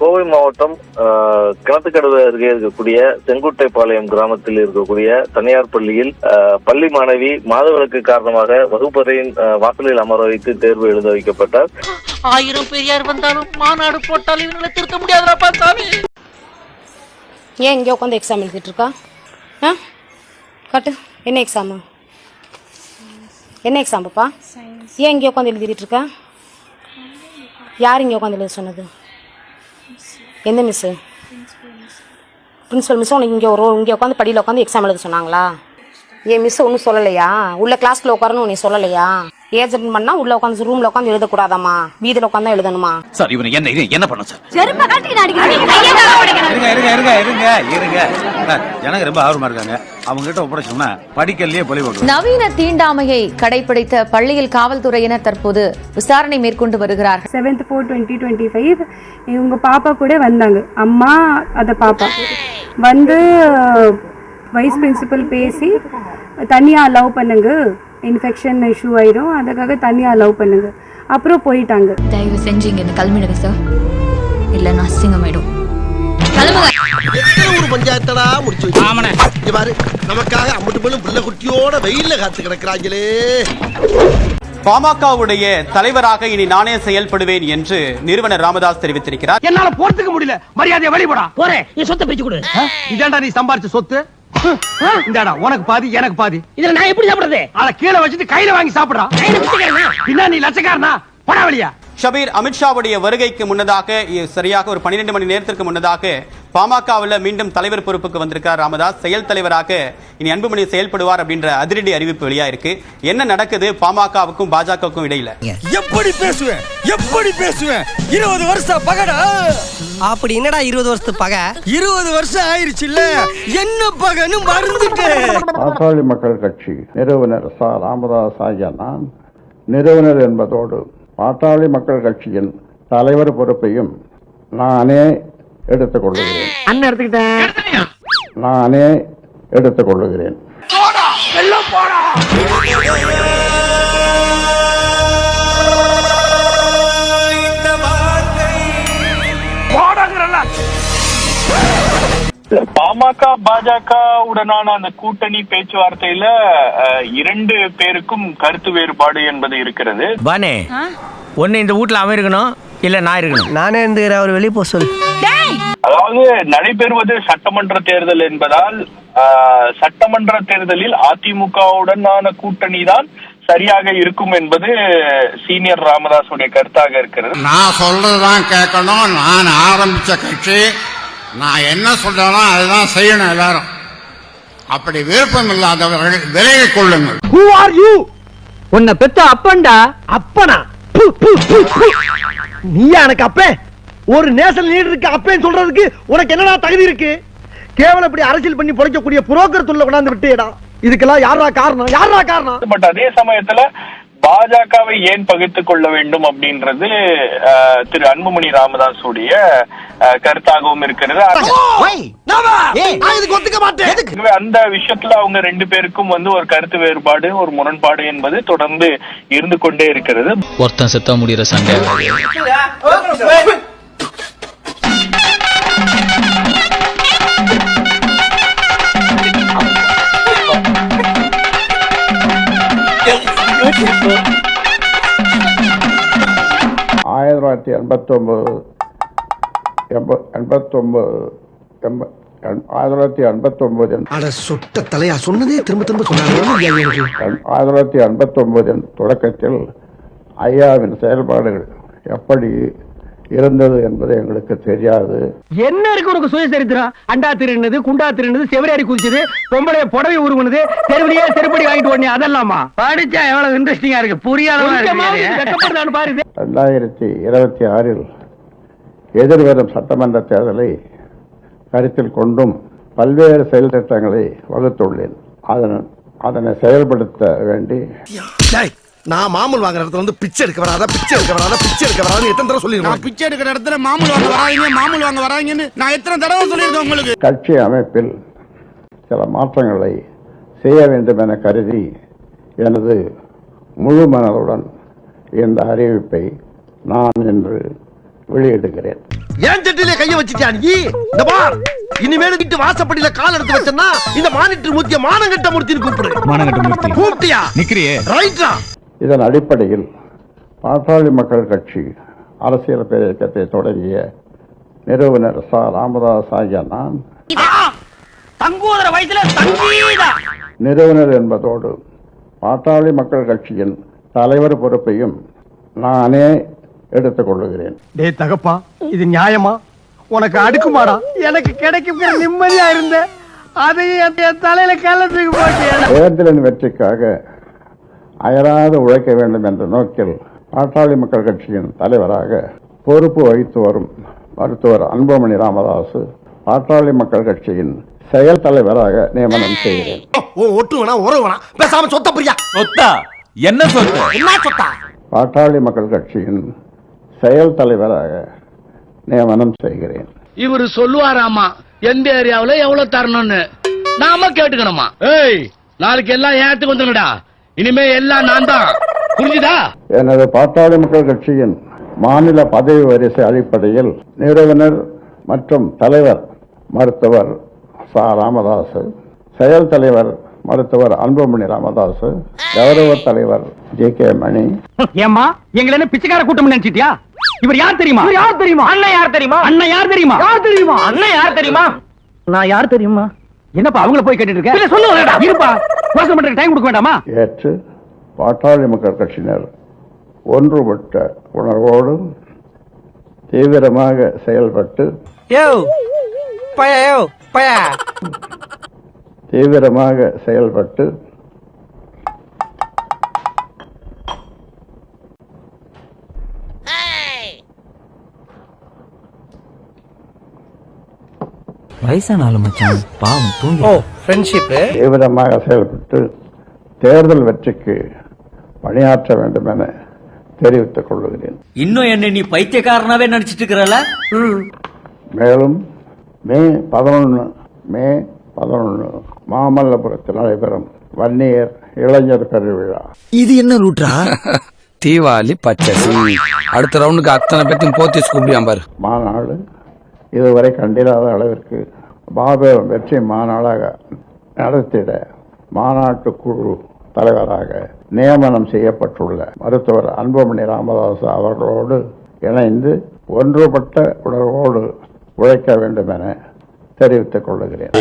கோவை மாவட்டம் கிணத்துக்கடவு அருகே இருக்கக்கூடிய செங்குட்டைப்பாளையம் கிராமத்தில் இருக்கக்கூடிய தனியார் பள்ளியில் பள்ளி மாணவி மாதவிலக்கு காரணமாக வகுப்பறையின் வாசலில் அமர வைத்து தேர்வு எழுத வைக்கப்பட்டார். 1000 பெரியார் வந்தாலும் மாநாடு போட்டாலும் இவங்களை திருத்த முடியாதுப்பா சாமி. ஏன் இங்கே உட்காந்து எக்ஸாம் எழுதிட்டு இருக்கா? காட்டு, என்ன எக்ஸாமு? என்ன எக்ஸாம் பாப்பா? ஏன் இங்கே உட்காந்து எழுதிட்டு இருக்கா? யார் இங்கே உட்காந்து எழுத சொன்னது? எந்த மிஸ்ஸு? பிரின்சிபல் மிஸ் உனக்கு இங்கே உட்காந்து படியில் உட்காந்து எக்ஸாம் எழுத சொன்னாங்களா? ஏன் மிஸ் ஒன்றும் சொல்லலையா? உள்ள கிளாஸ்க்குள்ள உட்காரணும் நீ சொல்லலையா? ஏஜ் அட்டன் பண்ணா உள்ள உட்காந்து ரூம்ல உட்காந்து எழுதக்கூடாதாமா? வீதியில் உட்காந்து எழுதணுமா? சார் இவனை என்ன பண்ணும் சார்? எனக்கு ரொம்ப ஆர்வமா இருக்காங்க. அவங்க கிட்ட ஒப்படைச்சோம்னா படிக்கலையே பொலிவாங்க. நவீன தீண்டாமையை கடைபிடித்த பள்ளியில் காவல்துறையினர் தற்போது விசாரணை மேற்கொண்டு வருகிறார்கள். 7/4/2025 இவங்க பாப்பா கூட வந்தாங்க. அம்மா அத பாப்பா வந்து வைஸ் பிரின்சிபல் பேசி தனியா அலோவ் பண்ணுங்க, இன்ஃபெக்ஷன் இஷ்யூ ஆயிடும், அதுக்காக தனியா அலோவ் பண்ணுங்க. அப்புறம் போயிட்டாங்க. தயவு செஞ்சு இங்க கிளம்பிடுங்க சார், இல்ல அசிங்கமாயிடும். பஞ்சாயத்தடா முடிச்சு பாரு, நமக்காக அம்பட்டு போலும் புள்ள குட்டியோட வெயில்ல காத்து கிடக்குறாங்களே. பாமகவுடைய தலைவராக இனி நானே செயல்படுவேன் என்று நிறுவனர் ராமதாஸ் தெரிவித்திருக்கிறார். என்னால போறதுக்கு முடியல, மரியாதையை வெளிப்படா. போறேன், நீ சொத்தை பிரிச்சு கொடு. இதாண்டா நீ சம்பாரிச்ச சொத்து. இந்தாடா உனக்கு பாதி எனக்கு பாதி. இதுல நான் எப்படி சாப்பிடுறது? அத கீழே வச்சுட்டு கையில வாங்கி சாப்பிடுறா. என்ன நீ லட்சக்காரனா? போடா வெளியா. ஷபீர், அமித்ஷாவுடைய வருகைக்கு முன்னதாக சரியாக ஒரு 12 மணி நேரத்திற்கு முன்னதாக பாமகவில் மீண்டும் தலைவர் பொறுப்புக்கு வந்திருக்கார் ராமதாஸ். செயல் தலைவராக இனி அன்புமணி செயல்படுவார் அப்படின்ற அதிரடி அறிவிப்பு வெளியா இருக்கு. என்ன நடக்குது பாமகவுக்கும் பாஜகவுக்கும் இடையில? எப்படி பேசுவேன் 20 வருஷம் பகடா. அப்படி என்னடா 20 வருஷத்து பகை? 20 வருஷம் ஆயிருச்சு இல்ல, என்ன பகன்னு மறந்துட்டு. பாட்டாளி மக்கள் கட்சி நிறுவனர் ராமதாஸ் ஆகிய நான் நிறுவனர் என்பதோடு பாட்டாளி மக்கள் கட்சியின் தலைவர் பொறுப்பையும் நானே எடுத்துக் கொள்ளுகிறேன். பாமக பாஜக உடனான அந்த கூட்டணி பேச்சுவார்த்தையில 2 பேருக்கும் கருத்து வேறுபாடு என்பது இருக்கிறது. பானே, ஒன்னு இந்த வீட்டுல அவன் இருக்கணும், இல்ல நான் இருக்கணும். நானே இருந்துக்கிறேன், அவர் வெளியே போக சொல்லு. அதாவது நடைபெறுவது சட்டமன்ற தேர்தல் என்பதால் சட்டமன்ற தேர்தலில் அதிமுகவுடனான கூட்டணி தான் சரியாக இருக்கும் என்பது சீனியர் ராமதாஸுடைய கருத்தாக இருக்கிறது. நான் சொல்றதுதான் கேட்கணும். நான் ஆரம்பிச்ச கட்சி, நான் என்ன சொல்றேனோ அதுதான் செய்யணும். எல்லாரும் அப்படி விருப்பம் இல்லாதவர்கள் விலகிக் கொள்ளுங்கள். Who are you? உன்னை பெத்த அப்பன்டா. அப்பனா? நீயா எனக்கு அப்பே? ஒரு நேஷனல் லீடர் இருக்கு அப்பேன்னு சொல்றதுக்கு உனக்கு என்னடா தகுதி இருக்கு? கேவலம் இப்படி அரசியல் பண்ணி பொழைக்கக்கூடிய புரோக்கர் துள்ள கொண்டாந்து விட்டேடா. இதுக்கெல்லாம் யாரா காரணம்? பட் அதே சமயத்துல பாஜகவை ஏன் பகிர்த்துக் கொள்ள வேண்டும் அப்படின்றது திரு அன்புமணி ராமதாஸுடைய கருத்தாகவும் இருக்கிறது. அந்த விஷயத்துல அவங்க 2 பேருக்கும் ஒரு கருத்து வேறுபாடு, ஒரு முரண்பாடு என்பது தொடர்ந்து இருந்து கொண்டே இருக்கிறது. ஒருத்தன் செத்தா முடிகிற சண்டை. சொட்ட தலையா சொன்னதே திரும்ப சொன்னாங்க. 1989 தொடக்கத்தில் ஐயாவின் செயல்பாடுகள் எப்படி இருந்தது என்பது எங்களுக்கு தெரியாது. என்ன இருக்கு உனக்கு சுயசரித்திரம்? அண்டா திருநது, குண்டா திருநது, செவரேறி குதிச்சது, பொம்பளைய புடவை உருவனது, தெருவிலேயே செருப்படி வாங்கிட்டு ஓடனே அதெல்லாமா படிச்சா எவ்வளவு இன்ட்ரெஸ்டிங்கா இருக்கு. புரியாத 2026 எதிர்வரும் சட்டமன்ற தேர்தலை கருத்தில் கொண்டும் பல்வேறு செயல் திட்டங்களை வகுத்துள்ளேன். அதனை செயல்படுத்த வேண்டி நான் மாமூல் வாங்குற இடத்துல பிச்சை எடுக்க வராத எத்தனை தடவை சொல்லிருக்கேன். பிச்சை எடுக்கிற இடத்துல மாமூல் வாங்க வராங்கன்னு நான் எத்தனை தடவை சொல்லியிருக்கேன் உங்களுக்கு. கட்சி அமைப்பில் சில மாற்றங்களை செய்ய வேண்டும் என கருதி எனது முழு மனதுடன் இந்த அறிவிப்பை நான் இன்று வெளியிடுகிறேன். ஏன் சட்டியில கைய வச்சிட்டியா நீ? இந்த பார், இனிமேல் வீட்டு வாசப்படியில கால் எடுத்து வச்சனா இந்த மானிட்டர் மூர்த்திய மானங்கட்ட மூர்த்தின்னு கூப்பிடு. கூப்பிட்டியா? நிக்கிறியே. ரைட்டா. இதன் அடிப்படையில் பாட்டாளி மக்கள் கட்சி அரசியல் பேரியக்கத்தை தொடங்கிய நிறுவனர் ச. ராமதாஸ் ஆகிய நான் நிறுவனர் என்பதோடு பாட்டாளி மக்கள் கட்சியின் தலைவர் பொறுப்பையும் நானே எடுத்துக் கொள்ளுகிறேன். டேய் தகப்பா, இது நியாயமா? உனக்கு அடுக்குமாடா? எனக்கு கிடைக்கும் நிம்மதியா இருந்த அதையும் என் தலையில கலத்துக்கு போட்டு தேர்தலின் வெற்றிக்காக அயராது உழைக்க வேண்டும் என்ற நோக்கில் பாட்டாளி மக்கள் கட்சியின் தலைவராக பொறுப்பு வகித்து வரும் மருத்துவர் அன்புமணி ராமதாஸ் பாட்டாளி மக்கள் கட்சியின் செயல் தலைவராக நியமனம் செய்கிறேன். ஒட்டுவனா உறவனா பேசாம சொத்த புரியா? சொத்தா? என்ன சொத்து? என்ன சொத்தா? பாட்டாளி மக்கள் கட்சியின் செயல் தலைவராக நியமனம் செய்கிறேன். இவரு சொல்லுவாராமா எந்த ஏரியாவுல எவ்வளவு தரணும்னு, நாம கேட்டுக்கணுமா? ஏய், நாளைக்கு எல்லாம் ஏத்துக்கு வந்துடா, இனிமே எல்லாம் நான் தான், புரிஞ்சுதா? எனது பாட்டாளி மக்கள் கட்சியின் மாநில பதவி வரிசை அடிப்படையில் நிறுவனர் மற்றும் தலைவர் மருத்துவர் ச. ராமதாஸ், செயல் தலைவர் மருத்துவர் அன்புமணி ராமதாஸ், கௌரவ தலைவர் ஜே.கே. மணி. ஏம்மா, எங்களை என்ன பிச்சைக்கார கூட்டம் நினைச்சிட்டியா? இவர் யார் தெரியுமா? யார் தெரியுமா? அண்ணன் யார் தெரியுமா? அண்ணன் யார் தெரியுமா? யார் தெரியுமா? அண்ணன் யார் தெரியுமா? நான் யார் தெரியுமா? என்னப்பா அவங்கள போய் கேட்டுட்டு இருக்க? இல்ல சொல்லுடா. இருப்பா, யோசனை பண்றதுக்கு டைம் கொடுக்க வேண்டாமா? ஏற்று பாட்டாளி மக்கள் கட்சியினர் ஒன்றுபட்ட உணர்வோடு தீவிரமாக செயல்பட்டு வயசானாலும் மச்சான் பாவம் தூங்கி தீவிரமாக செயல்பட்டு தேர்தல் வெற்றிக்கு பணியாற்ற வேண்டும் என தெரிவித்துக் கொள்ளுகிறேன். இன்னும் என்ன நீ பைத்தியக்காரனாவே நினைச்சிட்டு இருக்கிறல? மேலும் மே 11 மாமல்லபுரத்தில் நடைபெறும் வன்னியர் இளைஞர் பெருவிழா. இது என்ன ரூட்ரா? தீபாவளி பச்சை அடுத்த ரவுண்டுக்கு அத்தனை பேத்தையும் போத்தி கூப்பிடுவான் பாரு. மாநாடு இதுவரை கண்டிராத அளவிற்கு மாபெரும் வெற்றி மாநாடாக நடத்திட மாநாட்டு குழு தலைவராக நியமனம் செய்யப்பட்டுள்ள மருத்துவர் அன்புமணி ராமதாஸ் அவர்களோடு இணைந்து ஒன்றுபட்ட உணர்வோடு உழைக்க வேண்டும் என தெரிவித்துக் கொள்ளுகிறேன்.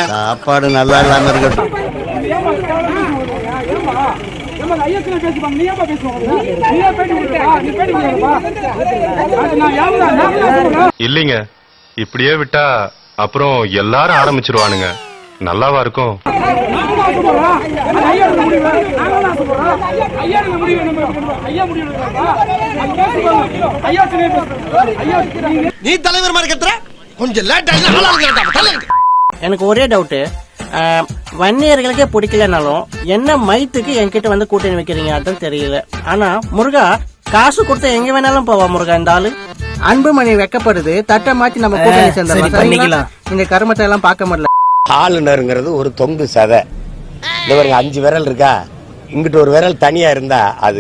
சாப்பாடு நல்லா இல்லாம இருக்கட்டும். இல்லைங்க, இப்படியே விட்டா அப்புறம் எல்லாரும் ஆரம்பிச்சிருவானுங்க. நல்லாவா இருக்கும்? நீ தலைவர் மாதிரி கத்துற, கொஞ்சம் லேட். எனக்கு ஒரே டவுட், வன்னியர்களுக்கே பிடிக்கலனாலும் என்ன மைத்துக்கு என்கிட்ட வந்து கூட்டணி வைக்கிறீங்க அதான் தெரியல. ஆனா முருகா, காசு கொடுத்தா எங்க வேணாலும் போவா முருகா இந்த ஆளு. அன்புமணி வைக்கப்படுது, தட்டை மாத்தி நம்ம கூட்டணி சேர்ந்தோம். இந்த கருமத்தை எல்லாம் பார்க்க முடியல. ஆளுநருங்கிறது ஒரு தொங்கு சதை. இந்த ஒரு 5 விரல் இருக்கா, இங்கிட்ட ஒரு விரல் தனியா இருந்தா அது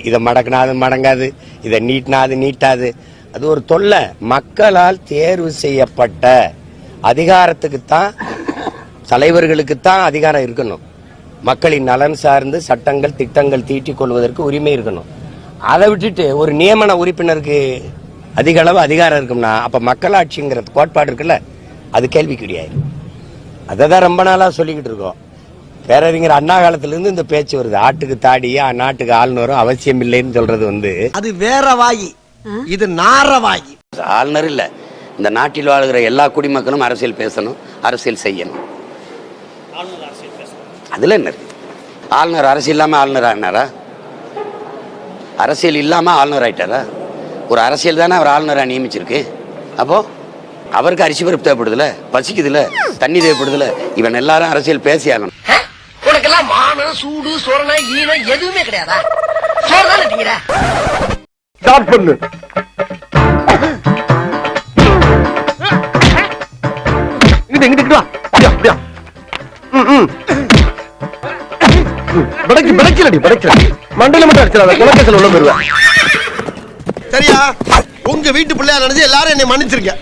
இதை மடக்கினா அது மடங்காது, இதை நீட்டினா அது நீட்டாது. அது ஒரு தொல்லை. மக்களால் தேர்வு செய்யப்பட்ட அதிகாரத்துக்குத்தான், தலைவர்களுக்குத்தான் அதிகாரம் இருக்கணும். மக்களின் நலன் சார்ந்து சட்டங்கள் திட்டங்கள் தீட்டிக் கொள்வதற்கு உரிமை இருக்கணும். அதை விட்டுட்டு ஒரு நியமன உறுப்பினருக்கு அதிக அளவு அதிகாரம் இருக்கும்னா அப்ப மக்களாட்சிங்கிற கோட்பாடு இருக்குல்ல, அது கேள்விக்குரியாயிரு. அதை தான் ரொம்ப நாளா சொல்லிக்கிட்டு இருக்கோம். பேரறிஞர் அண்ணா காலத்திலிருந்து இந்த பேச்சு வருது. ஆட்டுக்கு தாடியா நாட்டுக்கு ஆளுநரும் அவசியம் இல்லைன்னு சொல்றது அது வேற வாயி, இது நார வாயி. ஆளுநர் இல்ல, இந்த நாட்டில் வாழ்கிற எல்லா குடிமக்களும் அரசியல் பேசணும், அரசியல் செய்யணும். அதுல என்ன இருக்கு? ஆளுநர் அரசியல் இல்லாம ஆளுநர் ஆனாரா? அரசியல் இல்லாம ஆளுநர் ஆயிட்டாரா? ஒரு அரசியல் தானே அவர் ஆளுநரா நியமிச்சிருக்கு. அப்போ அவருக்கு அரிசி பருப்பு தேவைப்படுதுல, பசிக்குதுல, தண்ணி தேவைப்படுதுல, இவன் எல்லாரும் அரசியல் பேசி ஆகணும். உனக்கெல்லாம் மானம் சூடு சொரணை ஈனம் எதுவுமே கிடையாதா? ஸ்டார்ட் பண்ணு. இங்கிட்டு வா. அப்படியா? படைக்கலடி படைக்கல. மண்டல மட்டும் அடிச்சிடாத, குலக்கேசல் உள்ள போயிருவேன். சரியா? உங்க வீட்டு பிள்ளையா நினைச்சு எல்லாரும் என்னை மன்னிச்சிருக்க.